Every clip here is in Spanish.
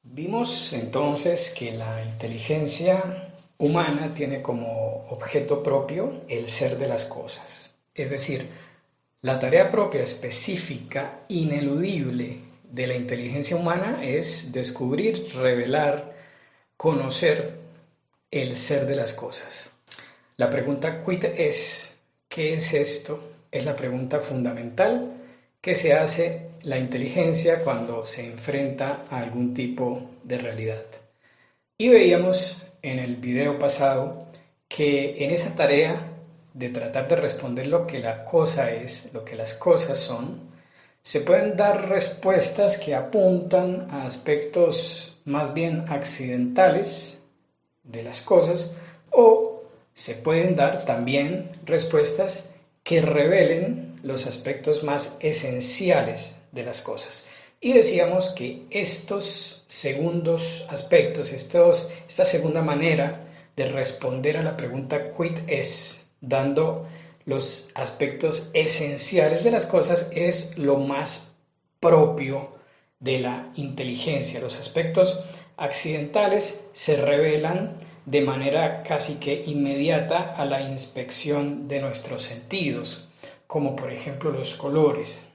Vimos entonces que la inteligencia humana tiene como objeto propio el ser de las cosas. Es decir, la tarea propia específica, ineludible de la inteligencia humana es descubrir, revelar, conocer el ser de las cosas. La pregunta quid es, ¿qué es esto? Es la pregunta fundamental que se hace la inteligencia cuando se enfrenta a algún tipo de realidad. Y veíamos en el video pasado que en esa tarea de tratar de responder lo que la cosa es, lo que las cosas son, se pueden dar respuestas que apuntan a aspectos más bien accidentales de las cosas, o se pueden dar también respuestas que revelen los aspectos más esenciales de las cosas. Y decíamos que estos segundos aspectos, esta segunda manera de responder a la pregunta quid es, dando los aspectos esenciales de las cosas, es lo más propio de la inteligencia. Los aspectos accidentales se revelan de manera casi que inmediata a la inspección de nuestros sentidos, como por ejemplo los colores,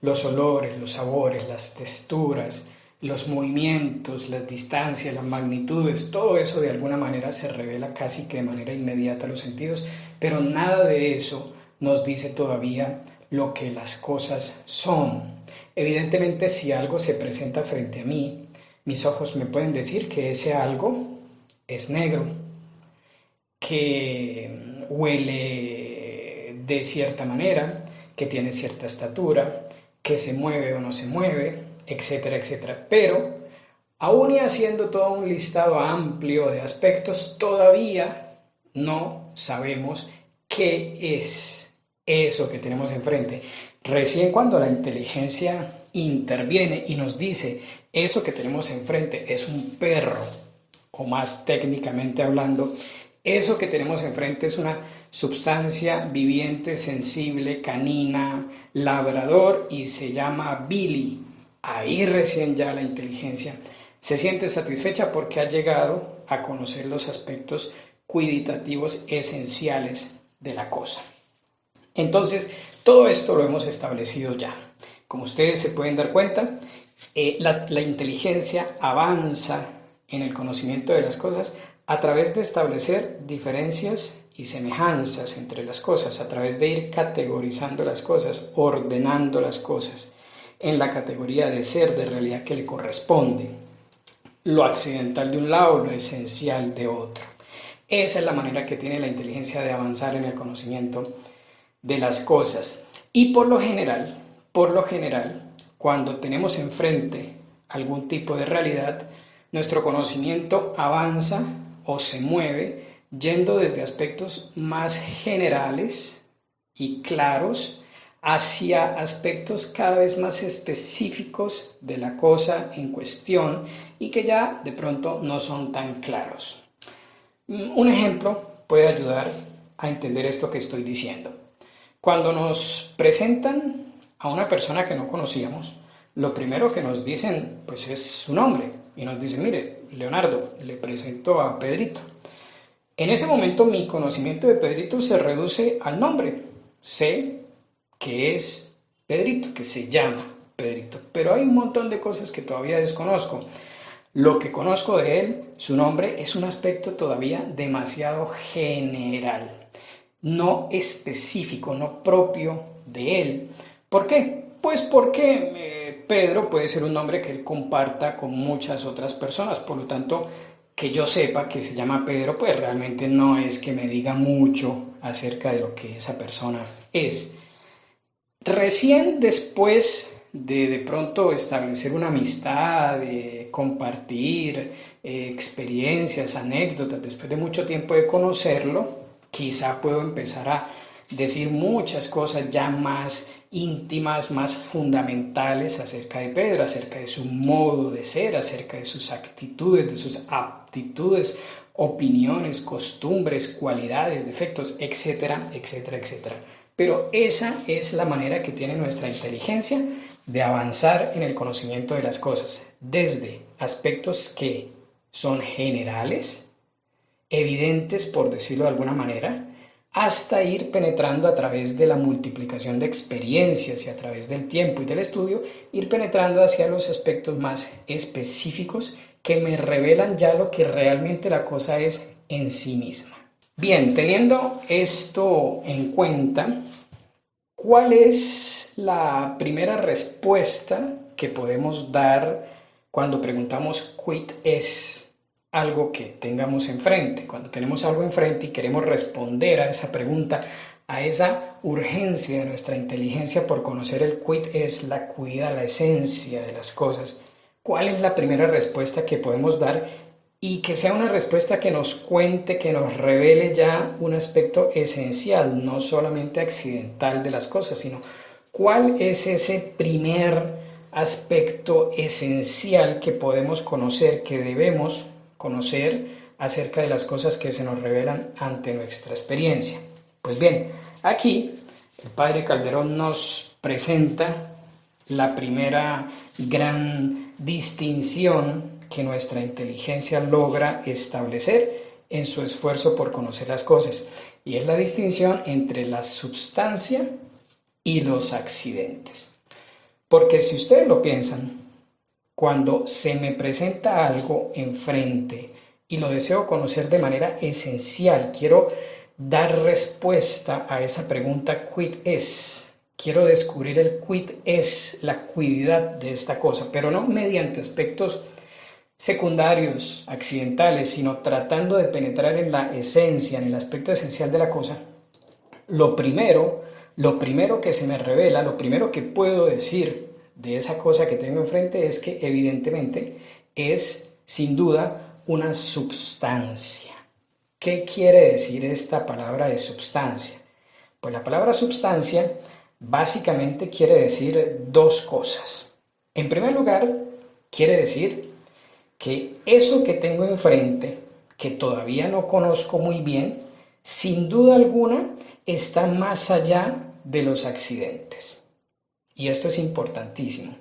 los olores, los sabores, las texturas, los movimientos, las distancias, las magnitudes, todo eso de alguna manera se revela casi que de manera inmediata a los sentidos, pero nada de eso nos dice todavía lo que las cosas son. Evidentemente, si algo se presenta frente a mí, mis ojos me pueden decir que ese algo es negro, que huele de cierta manera, que tiene cierta estatura, que se mueve o no se mueve, etcétera, etcétera. Pero, aún y haciendo todo un listado amplio de aspectos, todavía no sabemos qué es eso que tenemos enfrente. Recién cuando la inteligencia interviene y nos dice, eso que tenemos enfrente es un perro, o más técnicamente hablando, eso que tenemos enfrente es una sustancia viviente, sensible, canina, labrador y se llama Billy. Ahí recién ya la inteligencia se siente satisfecha porque ha llegado a conocer los aspectos cuiditativos esenciales de la cosa. Entonces, todo esto lo hemos establecido ya. Como ustedes se pueden dar cuenta, la inteligencia avanza en el conocimiento de las cosas a través de establecer diferencias y semejanzas entre las cosas, a través de ir categorizando las cosas, ordenando las cosas en la categoría de ser, de realidad que le corresponde, lo accidental de un lado, lo esencial de otro. Esa es la manera que tiene la inteligencia de avanzar en el conocimiento de las cosas. Y por lo general, cuando tenemos enfrente algún tipo de realidad, nuestro conocimiento avanza o se mueve yendo desde aspectos más generales y claros hacia aspectos cada vez más específicos de la cosa en cuestión y que ya de pronto no son tan claros. Un ejemplo puede ayudar a entender esto que estoy diciendo. Cuando nos presentan a una persona que no conocíamos, lo primero que nos dicen pues es su nombre y nos dicen, mire, Leonardo, le presento a Pedrito. En ese momento mi conocimiento de Pedrito se reduce al nombre. Sé que es Pedrito, que se llama Pedrito, pero hay un montón de cosas que todavía desconozco. Lo que conozco de él, su nombre, es un aspecto todavía demasiado general, no específico, no propio de él. ¿Por qué? Pues porque Pedro puede ser un nombre que él comparta con muchas otras personas, por lo tanto, que yo sepa que se llama Pedro, pues realmente no es que me diga mucho acerca de lo que esa persona es. Recién después de pronto establecer una amistad, de compartir experiencias, anécdotas, después de mucho tiempo de conocerlo, quizá puedo empezar a decir muchas cosas ya más íntimas, más fundamentales acerca de Pedro, acerca de su modo de ser, acerca de sus actitudes, de sus aptitudes, opiniones, costumbres, cualidades, defectos, etcétera, etcétera, etcétera. Pero esa es la manera que tiene nuestra inteligencia de avanzar en el conocimiento de las cosas, desde aspectos que son generales, evidentes por decirlo de alguna manera, hasta ir penetrando a través de la multiplicación de experiencias y a través del tiempo y del estudio, ir penetrando hacia los aspectos más específicos que me revelan ya lo que realmente la cosa es en sí misma. Bien, teniendo esto en cuenta, ¿cuál es la primera respuesta que podemos dar cuando preguntamos quid es algo que tengamos enfrente? Cuando tenemos algo enfrente y queremos responder a esa pregunta, a esa urgencia de nuestra inteligencia por conocer el quid es, la cuida, la esencia de las cosas. ¿Cuál es la primera respuesta que podemos dar? Y que sea una respuesta que nos cuente, que nos revele ya un aspecto esencial, no solamente accidental de las cosas, sino cuál es ese primer aspecto esencial que podemos conocer, que debemos conocer acerca de las cosas que se nos revelan ante nuestra experiencia. Pues bien, aquí el padre Calderón nos presenta la primera gran distinción que nuestra inteligencia logra establecer en su esfuerzo por conocer las cosas, y es la distinción entre la substancia y los accidentes. Porque si ustedes lo piensan, cuando se me presenta algo enfrente y lo deseo conocer de manera esencial, quiero dar respuesta a esa pregunta quid es. Quiero descubrir el quid es, la cuidad de esta cosa, pero no mediante aspectos secundarios, accidentales, sino tratando de penetrar en la esencia, en el aspecto esencial de la cosa. Lo primero que se me revela, lo primero que puedo decir de esa cosa que tengo enfrente es que evidentemente es, sin duda, una substancia. ¿Qué quiere decir esta palabra de substancia? Pues la palabra substancia básicamente quiere decir dos cosas. En primer lugar, quiere decir que eso que tengo enfrente, que todavía no conozco muy bien, sin duda alguna está más allá de los accidentes. Y esto es importantísimo.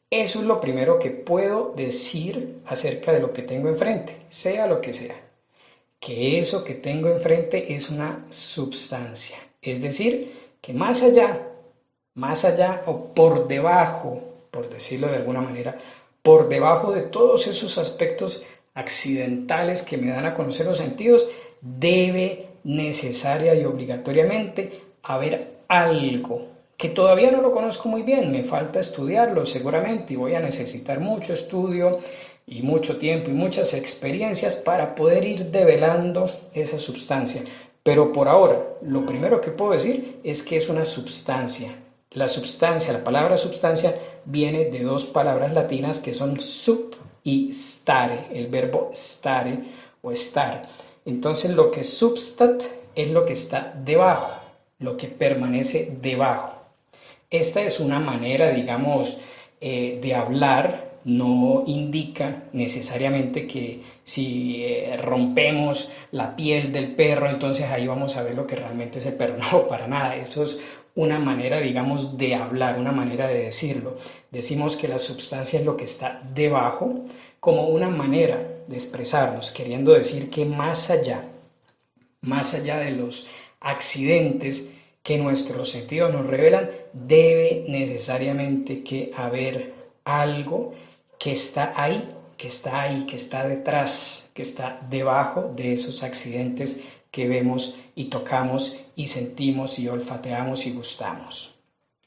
Eso es lo primero que puedo decir acerca de lo que tengo enfrente, sea lo que sea. Que eso que tengo enfrente es una substancia. Es decir, que más allá o por debajo, por decirlo de alguna manera, por debajo de todos esos aspectos accidentales que me dan a conocer los sentidos, debe necesaria y obligatoriamente haber algo que todavía no lo conozco muy bien, me falta estudiarlo seguramente y voy a necesitar mucho estudio y mucho tiempo y muchas experiencias para poder ir develando esa substancia. Pero por ahora, lo primero que puedo decir es que es una substancia. La substancia, la palabra substancia, viene de dos palabras latinas que son sub y stare, el verbo stare o estar. Entonces lo que substat es lo que está debajo, lo que permanece debajo. Esta es una manera, digamos, de hablar, no indica necesariamente que si rompemos la piel del perro, entonces ahí vamos a ver lo que realmente es el perro. No, para nada, eso es una manera, digamos, de hablar, una manera de decirlo. Decimos que la sustancia es lo que está debajo, como una manera de expresarnos, queriendo decir que más allá de los accidentes que nuestros sentidos nos revelan, debe necesariamente que haber algo que está ahí, que está ahí, que está detrás, que está debajo de esos accidentes que vemos y tocamos y sentimos y olfateamos y gustamos.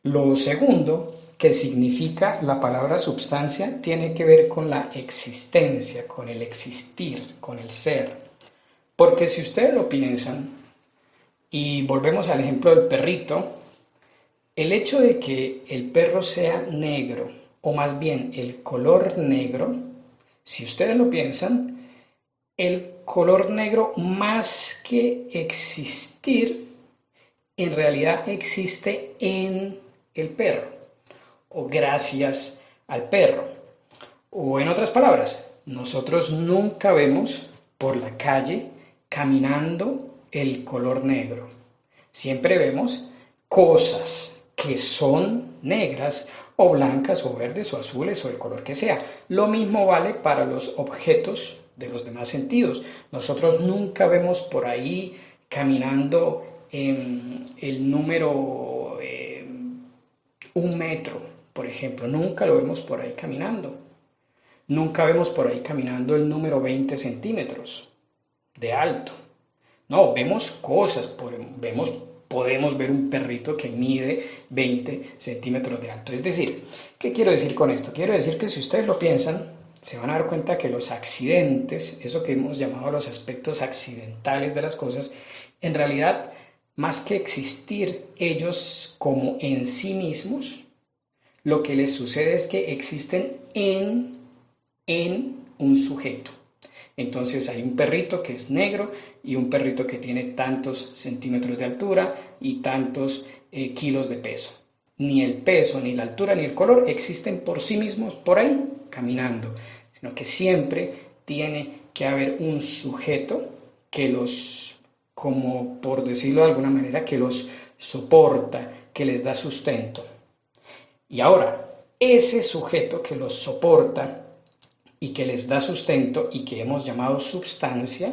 Lo segundo que significa la palabra substancia tiene que ver con la existencia, con el existir, con el ser. Porque si ustedes lo piensan, y volvemos al ejemplo del perrito, el hecho de que el perro sea negro, o más bien el color negro, si ustedes lo piensan, el color negro más que existir, en realidad existe en el perro, o gracias al perro. O en otras palabras, nosotros nunca vemos por la calle caminando el color negro. Siempre vemos cosas que son negras o blancas o verdes o azules o el color que sea. Lo mismo vale para los objetos de los demás sentidos. Nosotros nunca vemos por ahí caminando el número 1 metro, por ejemplo. Nunca lo vemos por ahí caminando. Nunca vemos por ahí caminando el número 20 centímetros de alto. No, vemos cosas, podemos ver un perrito que mide 20 centímetros de alto. Es decir, ¿qué quiero decir con esto? Quiero decir que si ustedes lo piensan, se van a dar cuenta que los accidentes, eso que hemos llamado los aspectos accidentales de las cosas, en realidad, más que existir ellos como en sí mismos, lo que les sucede es que existen en un sujeto. Entonces hay un perrito que es negro y un perrito que tiene tantos centímetros de altura y tantos kilos de peso. Ni el peso, ni la altura, ni el color existen por sí mismos por ahí caminando, sino que siempre tiene que haber un sujeto que los, como por decirlo de alguna manera, que los soporta, que les da sustento. Y ahora, ese sujeto que los soporta y que les da sustento y que hemos llamado substancia,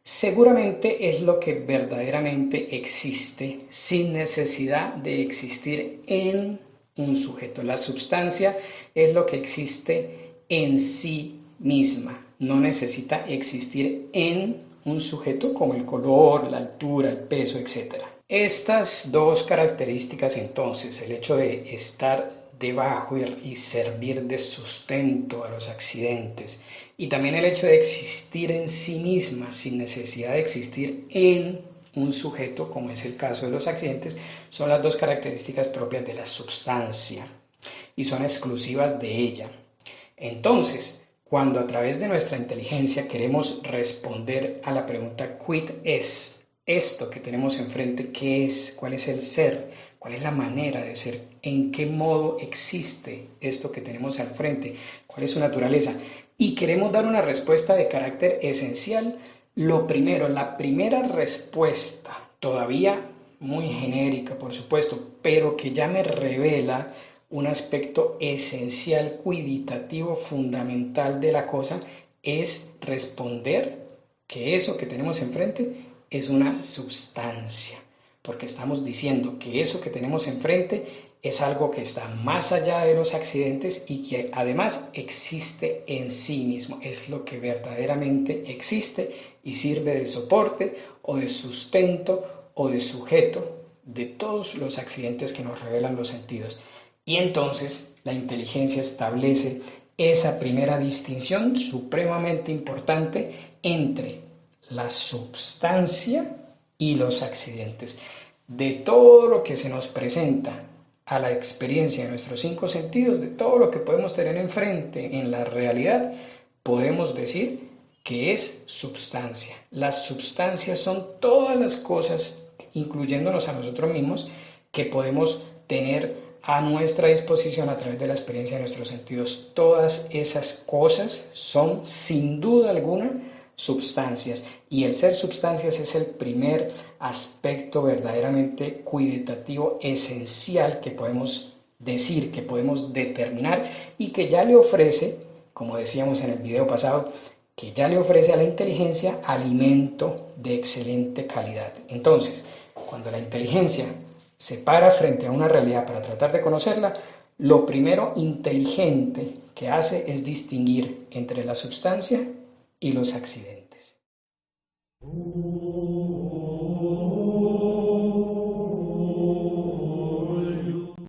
seguramente es lo que verdaderamente existe sin necesidad de existir en un sujeto. La substancia es lo que existe en sí misma, no necesita existir en un sujeto como el color, la altura, el peso, etc. Estas dos características entonces, el hecho de estar debajo y servir de sustento a los accidentes, y también el hecho de existir en sí misma sin necesidad de existir en un sujeto, como es el caso de los accidentes, son las dos características propias de la substancia y son exclusivas de ella. Entonces, cuando a través de nuestra inteligencia queremos responder a la pregunta ¿quid es? Esto que tenemos enfrente, ¿qué es? ¿Cuál es el ser? ¿Cuál es la manera de ser? ¿En qué modo existe esto que tenemos al frente? ¿Cuál es su naturaleza? Y queremos dar una respuesta de carácter esencial. Lo primero, la primera respuesta, todavía muy genérica, por supuesto, pero que ya me revela un aspecto esencial, cuiditativo, fundamental de la cosa, es responder que eso que tenemos enfrente es una substancia, porque estamos diciendo que eso que tenemos enfrente es algo que está más allá de los accidentes y que además existe en sí mismo, es lo que verdaderamente existe y sirve de soporte o de sustento o de sujeto de todos los accidentes que nos revelan los sentidos. Y entonces la inteligencia establece esa primera distinción supremamente importante entre la substancia y los accidentes. De todo lo que se nos presenta a la experiencia de nuestros 5 sentidos, de todo lo que podemos tener enfrente en la realidad, podemos decir que es substancia. Las substancias son todas las cosas, incluyéndonos a nosotros mismos, que podemos tener a nuestra disposición a través de la experiencia de nuestros sentidos. Todas esas cosas son, sin duda alguna, substancias, y el ser substancias es el primer aspecto verdaderamente cualitativo esencial que podemos decir, que podemos determinar y que ya le ofrece, como decíamos en el video pasado, que ya le ofrece a la inteligencia alimento de excelente calidad. Entonces, cuando la inteligencia se para frente a una realidad para tratar de conocerla, lo primero inteligente que hace es distinguir entre la substancia y los accidentes.